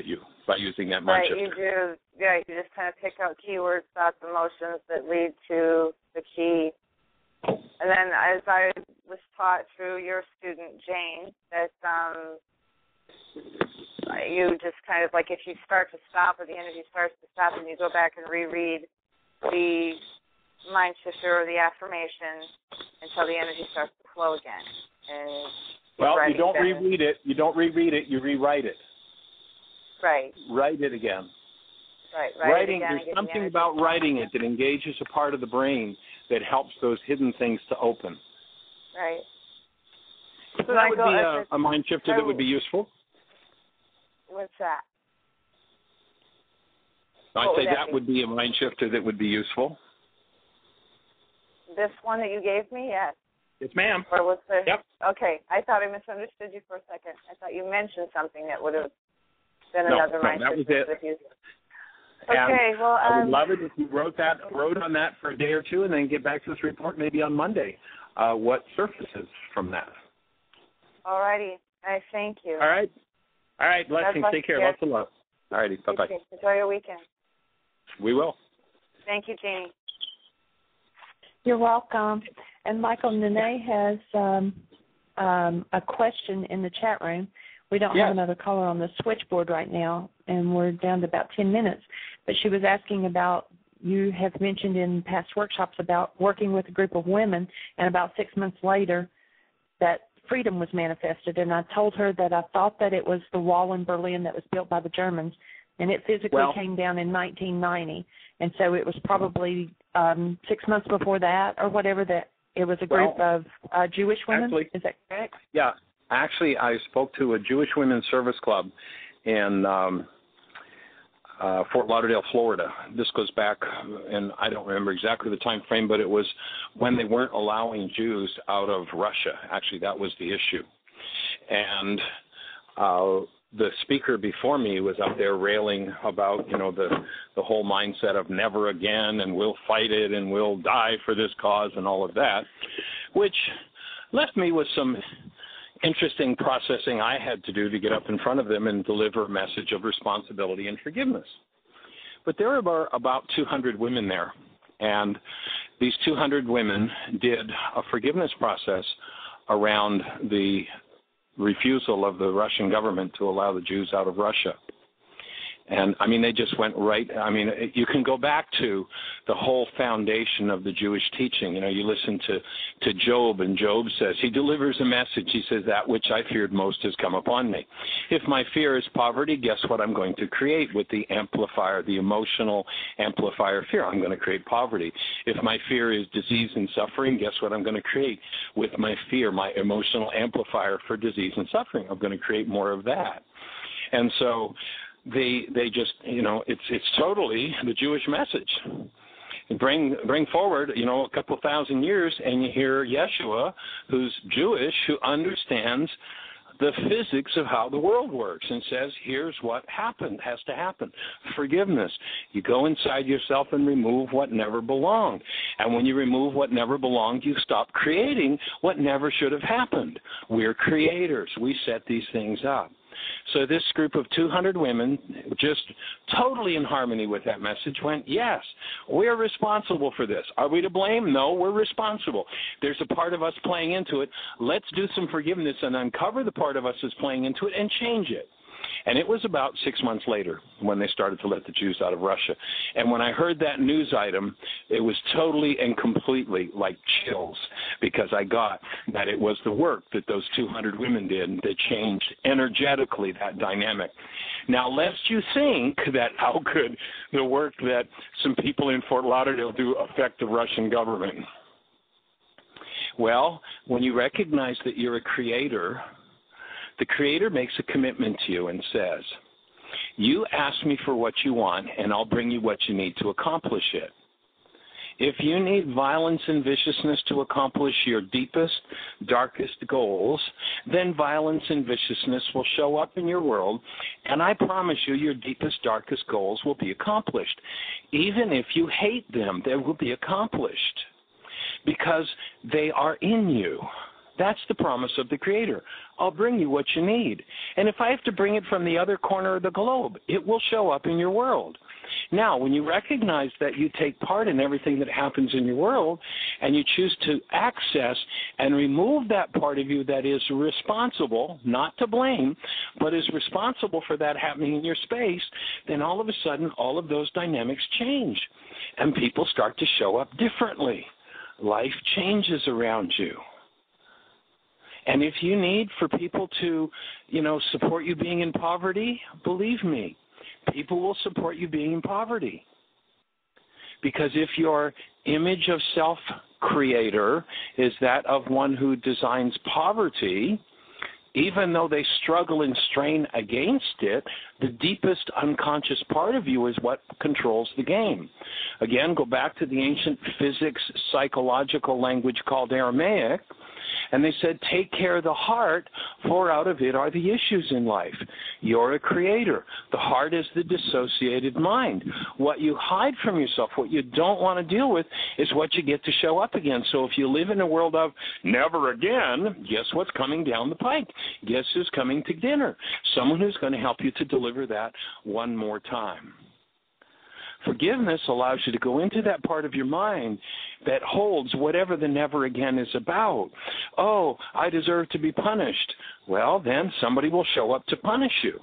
you by using that mind shifter. You do. Yeah, you just kind of pick out keywords, thoughts, emotions that lead to the key. And then as I was taught through your student, Jane, that you just kind of, like, if you start to stop or the energy starts to stop and you go back and reread the mind shifter or the affirmation until the energy starts to flow again. And you don't reread it. You don't reread it. You rewrite it. Right. Write it again. Right. Writing, there's something about writing it that engages a part of the brain that helps those hidden things to open. Right. So that would be a mind shifter that would be useful. What's that? I'd say that would be a mind shifter that would be useful. This one that you gave me, yes. Yes, ma'am. Or was there? Yep. Okay, I thought I misunderstood you for a second. I thought you mentioned something that would have been another mind shifter. That was it. Okay, well, I would love it if you wrote on that for a day or two, and then get back to this report maybe on Monday. What surfaces from that? All righty. I thank you. All right. Blessings. Take care. Lots of love. All righty. Bye-bye. Enjoy your weekend. We will. Thank you, Jeanie. You're welcome. And Michael, Nene has a question in the chat room. We don't have another caller on the switchboard right now, and we're down to about 10 minutes. But she was asking about, you have mentioned in past workshops about working with a group of women, and about 6 months later that freedom was manifested. And I told her that I thought that it was the wall in Berlin that was built by the Germans, and it physically came down in 1990. And so it was probably 6 months before that or whatever, that it was a group of Jewish women. Actually, is that correct? Yeah. Actually, I spoke to a Jewish Women's Service Club in Fort Lauderdale, Florida. This goes back, and I don't remember exactly the time frame, but it was when they weren't allowing Jews out of Russia. Actually, that was the issue. And the speaker before me was up there railing about, the whole mindset of never again, and we'll fight it, and we'll die for this cause, and all of that, which left me with some interesting processing I had to do to get up in front of them and deliver a message of responsibility and forgiveness. But there were about 200 women there, and these 200 women did a forgiveness process around the refusal of the Russian government to allow the Jews out of Russia. And, I mean, they just went right. I mean, you can go back to the whole foundation of the Jewish teaching. You know, you listen to Job, and Job says, he delivers a message. He says, that which I feared most has come upon me. If my fear is poverty, guess what I'm going to create with the amplifier, the emotional amplifier fear? I'm going to create poverty. If my fear is disease and suffering, guess what I'm going to create with my fear, my emotional amplifier for disease and suffering? I'm going to create more of that. And so they just, you know, it's totally the Jewish message. Bring forward, you know, a couple thousand years, and you hear Yeshua, who's Jewish, who understands the physics of how the world works, and says, here's what has to happen. Forgiveness. You go inside yourself and remove what never belonged. And when you remove what never belonged, you stop creating what never should have happened. We're creators. We set these things up. So this group of 200 women, just totally in harmony with that message, went, yes, we're responsible for this. Are we to blame? No, we're responsible. There's a part of us playing into it. Let's do some forgiveness and uncover the part of us that's playing into it and change it. And it was about 6 months later when they started to let the Jews out of Russia. And when I heard that news item, it was totally and completely like chills, because I got that it was the work that those 200 women did that changed energetically that dynamic. Now, lest you think that how could the work that some people in Fort Lauderdale do affect the Russian government? Well, when you recognize that you're a creator, the Creator makes a commitment to you and says, you ask me for what you want, and I'll bring you what you need to accomplish it. If you need violence and viciousness to accomplish your deepest, darkest goals, then violence and viciousness will show up in your world, and I promise you your deepest, darkest goals will be accomplished. Even if you hate them, they will be accomplished because they are in you. That's the promise of the Creator. I'll bring you what you need. And if I have to bring it from the other corner of the globe, it will show up in your world. Now, when you recognize that you take part in everything that happens in your world, and you choose to access and remove that part of you that is responsible, not to blame, but is responsible for that happening in your space, then all of a sudden all of those dynamics change, and people start to show up differently. Life changes around you. And if you need for people to, you know, support you being in poverty, believe me, people will support you being in poverty. Because if your image of self-creator is that of one who designs poverty, even though they struggle and strain against it, the deepest unconscious part of you is what controls the game. Again, go back to the ancient physics psychological language called Aramaic, and they said, take care of the heart, for out of it are the issues in life. You're a creator. The heart is the dissociated mind. What you hide from yourself, what you don't want to deal with, is what you get to show up again. So if you live in a world of never again, guess what's coming down the pike? Guess who's coming to dinner? Someone who's going to help you to deliver that one more time. Forgiveness allows you to go into that part of your mind that holds whatever the never again is about. Oh, I deserve to be punished. Well, then somebody will show up to punish you.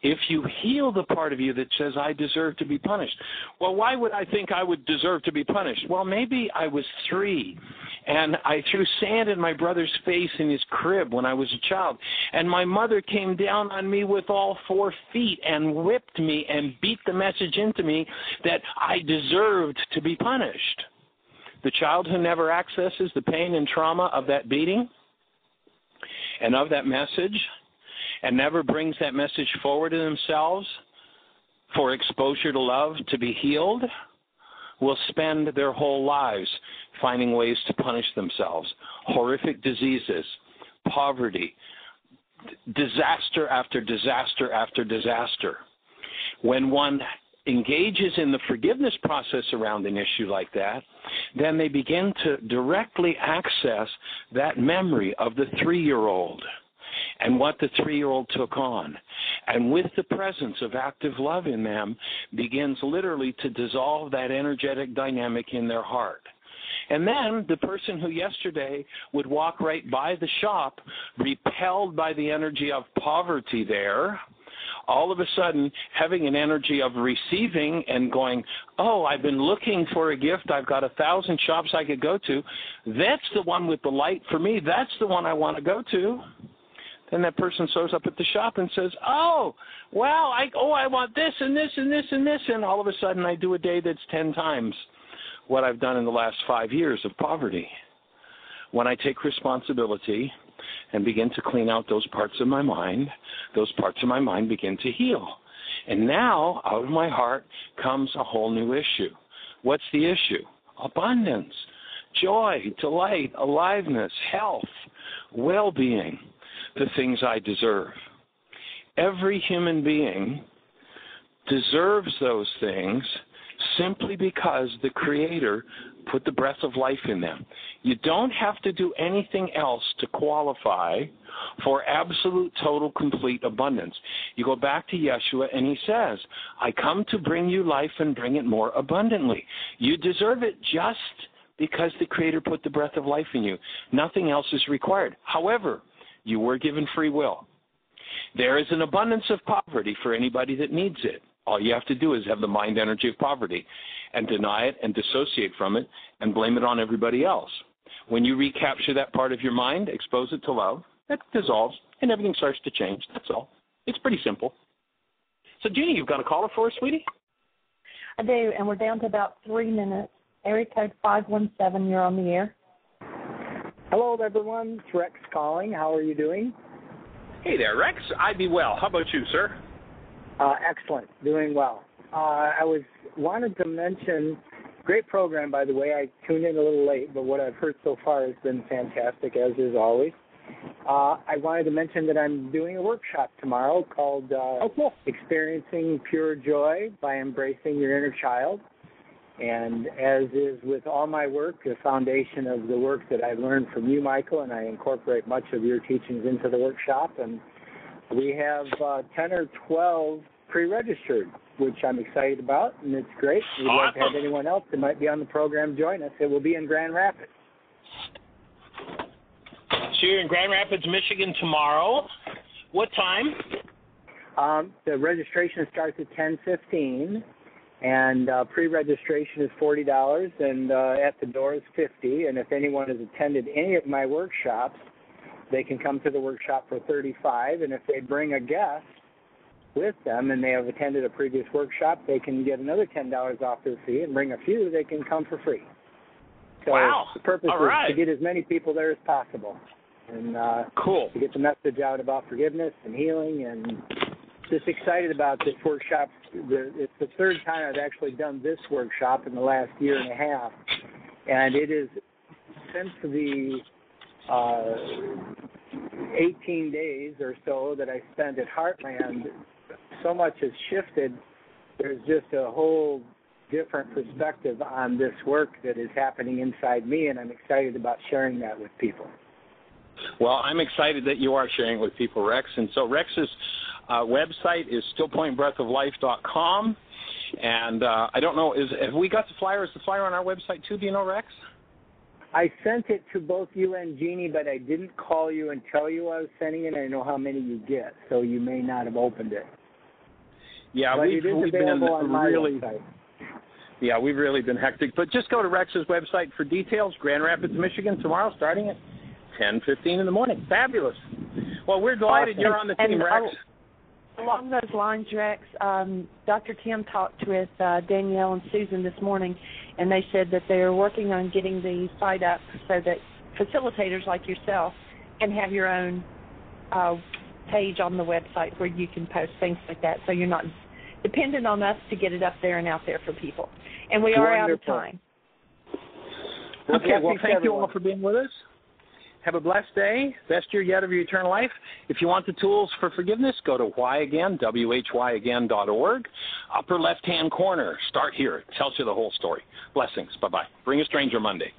If you heal the part of you that says, I deserve to be punished. Well, why would I think I would deserve to be punished? Well, maybe I was 3, and I threw sand in my brother's face in his crib when I was a child, and my mother came down on me with all 4 feet and whipped me and beat the message into me that I deserved to be punished. The child who never accesses the pain and trauma of that beating and of that message, and never brings that message forward in themselves for exposure to love, to be healed, will spend their whole lives finding ways to punish themselves. Horrific diseases, poverty, disaster after disaster after disaster. When one engages in the forgiveness process around an issue like that, then they begin to directly access that memory of the 3-year-old. And what the 3-year-old took on. And with the presence of active love in them, begins literally to dissolve that energetic dynamic in their heart. And then the person who yesterday would walk right by the shop, repelled by the energy of poverty there, all of a sudden having an energy of receiving and going, oh, I've been looking for a gift. I've got 1,000 shops I could go to. That's the one with the light for me. That's the one I want to go to. Then that person shows up at the shop and says, oh, wow, I want this and this and this and this. And all of a sudden I do a day that's 10 times what I've done in the last 5 years of poverty. When I take responsibility and begin to clean out those parts of my mind, those parts of my mind begin to heal. And now, out of my heart comes a whole new issue. What's the issue? Abundance, joy, delight, aliveness, health, well-being, the things I deserve. Every human being deserves those things simply because the Creator put the breath of life in them. You don't have to do anything else to qualify for absolute, total, complete abundance. You go back to Yeshua and he says, I come to bring you life and bring it more abundantly. You deserve it just because the Creator put the breath of life in you. Nothing else is required. However, you were given free will. There is an abundance of poverty for anybody that needs it. All you have to do is have the mind energy of poverty and deny it and dissociate from it and blame it on everybody else. When you recapture that part of your mind, expose it to love, that dissolves and everything starts to change. That's all. It's pretty simple. So, Jeanie, you've got a caller for us, sweetie? I do, and we're down to about 3 minutes. Area code 517, you're on the air. Hello, everyone. It's Rex calling. How are you doing? Hey there, Rex. I'd be well. How about you, sir? Excellent. Doing well. I wanted to mention, great program, by the way. I tuned in a little late, but what I've heard so far has been fantastic, as is always. I wanted to mention that I'm doing a workshop tomorrow called Experiencing Pure Joy by Embracing Your Inner Child. And as is with all my work, the foundation of the work that I've learned from you, Michael, and I incorporate much of your teachings into the workshop. And we have 10 or 12 pre-registered, which I'm excited about, and it's great. We'd like to have anyone else that might be on the program join us. It will be in Grand Rapids. So you're in Grand Rapids, Michigan tomorrow. What time? The registration starts at 10:15, and pre-registration is $40, and at the door is $50. And if anyone has attended any of my workshops, they can come to the workshop for $35. And if they bring a guest with them and they have attended a previous workshop, they can get another $10 off their fee, and bring a few, they can come for free. So the purpose is to get as many people there as possible. And to get the message out about forgiveness and healing, and just excited about this workshop. It's the third time I've actually done this workshop in the last year and a half, and it is since the 18 days or so that I spent at Heartland, so much has shifted. There's just a whole different perspective on this work that is happening inside me, and I'm excited about sharing that with people. Well, I'm excited that you are sharing it with people, Rex. And so Rex's website is stillpointbreathoflife.com. And I don't know, have we got the flyer? Is the flyer on our website too? Do you know, Rex? I sent it to both you and Jeanie, but I didn't call you and tell you I was sending it. I know how many you get, so you may not have opened it. Yeah, but we've been on my really website. Yeah, we've really been hectic. But just go to Rex's website for details. Grand Rapids, Michigan, tomorrow, starting at 10:15 in the morning. Fabulous. Well, we're delighted you're on the team, Rex. Along those lines, Rex, Dr. Tim talked with Danielle and Susan this morning, and they said that they're working on getting the site up so that facilitators like yourself can have your own page on the website where you can post things like that, so you're not dependent on us to get it up there and out there for people. And we are out of time. Okay, well, thank you all for being with us. Have a blessed day. Best year yet of your eternal life. If you want the tools for forgiveness, go to whyagain, whyagain.org. Upper left-hand corner. Start here. It tells you the whole story. Blessings. Bye-bye. Bring a stranger Monday.